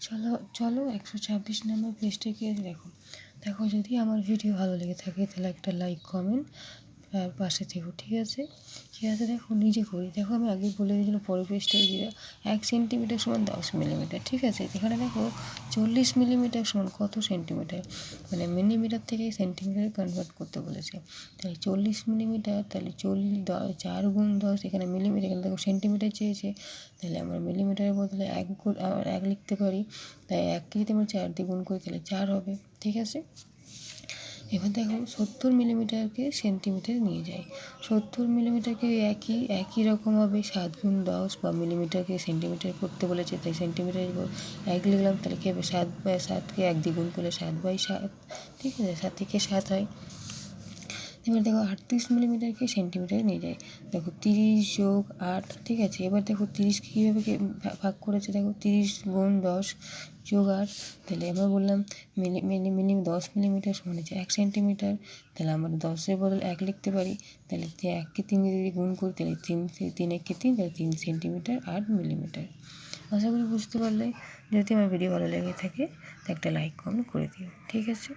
চলো চলো 126 নম্বর পেজটা গিয়ে দেখো যদি আমার ভিডিও ভালো লেগে থাকে তাহলে একটা লাইক কমেন্ট আর পাশে থেকো, ঠিক আছে? দেখো নিজে করি, দেখো আমি আগে বলে দিয়েছিলাম পরের পেজটাই দিয়ে 1 সেন্টিমিটার সমান 10 মিলিমিটার, ঠিক আছে? এখানে দেখো 40 মিলিমিটার সমান কত সেন্টিমিটার, মানে মিলিমিটার থেকে সেন্টিমিটারে কনভার্ট করতে বলেছে। তাহলে 40 মিলিমিটার, তাহলে 4 গুণ 10, এখানে মিলিমিটার, এখানে দেখো সেন্টিমিটার চেয়েছে, তাহলে আমরা মিলিমিটারের বদলে 1 লিখতে পারি। তাই 1কে যদি আমরা 4 দিয়ে গুণ করি তাহলে 4 হবে, ঠিক আছে? এবার দেখো 70 মিলিমিটারকে সেন্টিমিটার নিয়ে যায়। 70 মিলিমিটারকে একই রকমভাবে 7 গুণ 10 বা মিলিমিটারকে সেন্টিমিটার করতে বলেছে, তাই সেন্টিমিটার 1 লিখলাম। তাহলে কী হবে, 7/7কে 1 দিয়ে গুণ করলে 7/7, ঠিক আছে? 7 থেকে 7 হয়। এবার দেখো 38 মিলিমিটারকে সেন্টিমিটারে নিয়ে যায়। দেখো 30 যোগ 8, ঠিক আছে? এবার দেখো 30কে কীভাবে ভাগ করেছে, দেখো 30 গুণ 10 যোগ 8, তাহলে এবার বললাম 10 মিলিমিটার সমান হচ্ছে 1 সেন্টিমিটার। তাহলে আমরা 10-এর বদলে 1 লিখতে পারি। তাহলে 1কে 3 দিয়ে যদি গুণ করি তাহলে 3 3 তাহলে 3 সেন্টিমিটার 8 মিলিমিটার। আশা করি বুঝতে পারলে। যদি আমার ভিডিও ভালো লেগে থাকে তো একটা লাইক কমেন্ট করে দিও, ঠিক আছে?